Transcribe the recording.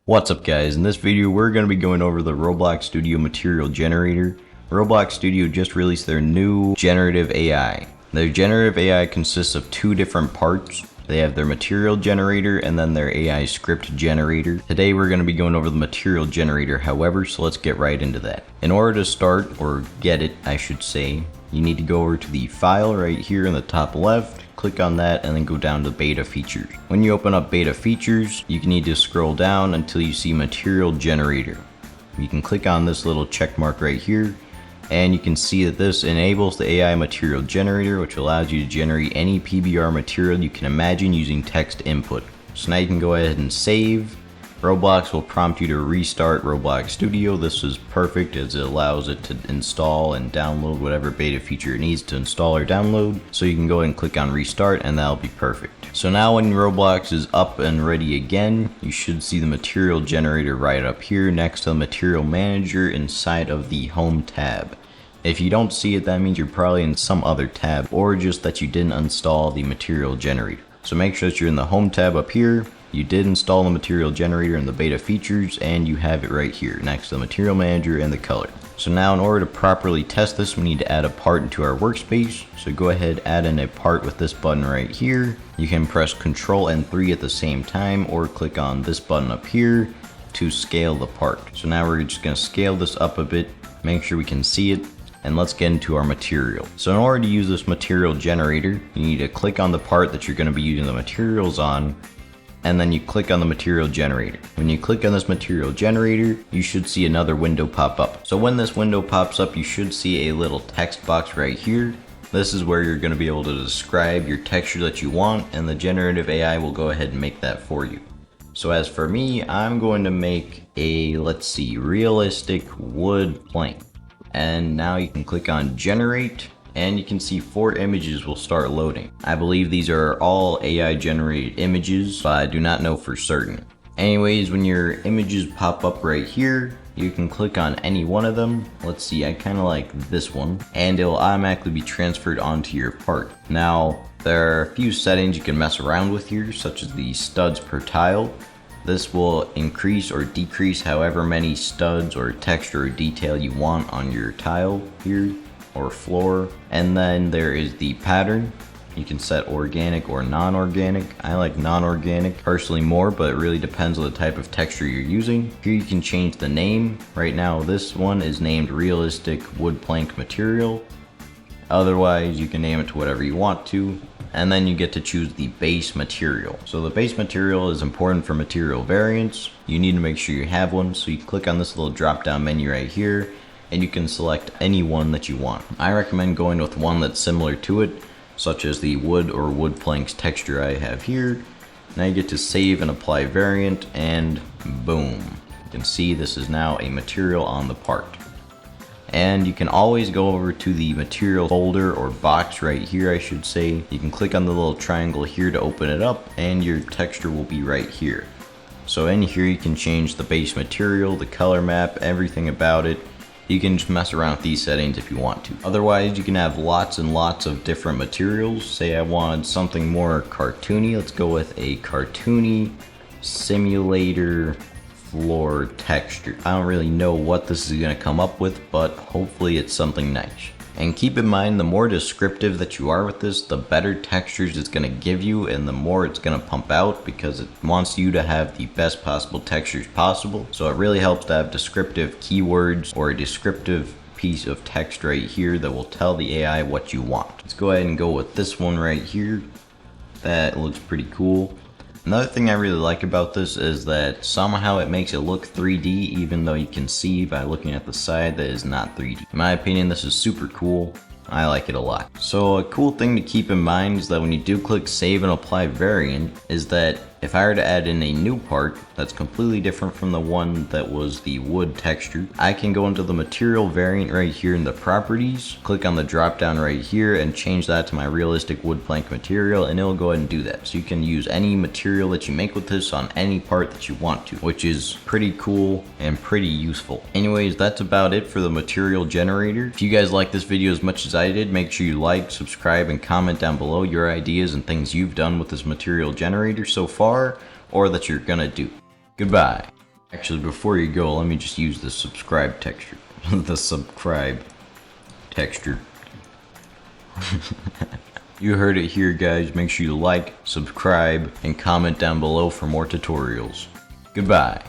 What's up guys, in this video we're going to be going over the Roblox Studio material generator. Roblox Studio just released their new generative AI. Their generative AI consists of two different parts. They have their material generator and then their AI script generator. Today we're going to be going over the material generator however, so let's get right into that. In order to start, or get it I should say, you need to go over to the file right here in the top left. Click on that and then go down to beta features. When you open up beta features, you need to scroll down until you see material generator. You can click on this little check mark right here and you can see that this enables the AI material generator, which allows you to generate any PBR material you can imagine using text input. So now you can go ahead and save. Roblox will prompt you to restart Roblox Studio. This is perfect as it allows it to install and download whatever beta feature it needs to install or download. So you can go ahead and click on restart and that'll be perfect. So now when Roblox is up and ready again, you should see the material generator right up here next to the material manager inside of the home tab. If you don't see it, that means you're probably in some other tab or just that you didn't install the material generator. So make sure that you're in the home tab up here. You did install the material generator in the beta features and you have it right here next to the material manager and the color. So now in order to properly test this, we need to add a part into our workspace. So go ahead, add in a part with this button right here. You can press Ctrl and 3 at the same time or click on this button up here to scale the part. So now we're just going to scale this up a bit, make sure we can see it. And let's get into our material. So in order to use this material generator, you need to click on the part that you're going to be using the materials on, and then you click on the material generator. When you click on this material generator, you should see another window pop up. So when this window pops up, you should see a little text box right here. This is where you're going to be able to describe your texture that you want, and the generative AI will go ahead and make that for you. So as for me, I'm going to make a, let's see, realistic wood plank. And now you can click on generate and you can see 4 images will start loading. I believe these are all AI generated images, but I do not know for certain. Anyways, when your images pop up right here, you can click on any one of them. Let's see, I kind of like this one, and it will automatically be transferred onto your part. Now, there are a few settings you can mess around with here, such as the studs per tile. This will increase or decrease however many studs or texture or detail you want on your tile here or floor. And then there is the pattern. You can set organic or non-organic. I like non-organic personally more, but it really depends on the type of texture you're using. Here you can change the name. Right now this one is named realistic wood plank material. Otherwise you can name it to whatever you want to. And then you get to choose the base material. So the base material is important for material variants. You need to make sure you have one, so you click on this little drop down menu right here and you can select any one that you want. I recommend going with one that's similar to it, such as the wood or wood planks texture I have here. Now you get to save and apply variant, and boom. You can see this is now a material on the part. And you can always go over to the material folder or box right here, I should say. You can click on the little triangle here to open it up and your texture will be right here. So in here you can change the base material, the color map, everything about it. You can just mess around with these settings if you want to. Otherwise you can have lots and lots of different materials. Say I wanted something more cartoony, let's go with a cartoony simulator floor texture. I don't really know what this is going to come up with, but hopefully it's something nice. And keep in mind, the more descriptive that you are with this, the better textures it's going to give you and the more it's going to pump out, because it wants you to have the best possible textures possible. So it really helps to have descriptive keywords or a descriptive piece of text right here that will tell the AI what you want. Let's go ahead and go with this one right here. That looks pretty cool. Another thing I really like about this is that somehow it makes it look 3D, even though you can see by looking at the side that is not 3D. In my opinion, this is super cool. I like it a lot. So a cool thing to keep in mind is that when you do click save and apply variant, is that if I were to add in a new part that's completely different from the one that was the wood texture, I can go into the material variant right here in the properties, click on the drop down right here and change that to my realistic wood plank material, and it'll go ahead and do that. So you can use any material that you make with this on any part that you want to, which is pretty cool and pretty useful. Anyways, that's about it for the material generator. If you guys like this video as much as I did, make sure you like, subscribe, and comment down below your ideas and things you've done with this material generator so far, or that you're gonna do. Goodbye. Actually, before you go, let me just use the subscribe texture. The subscribe texture. You heard it here, guys. Make sure you like, subscribe, and comment down below for more tutorials. Goodbye.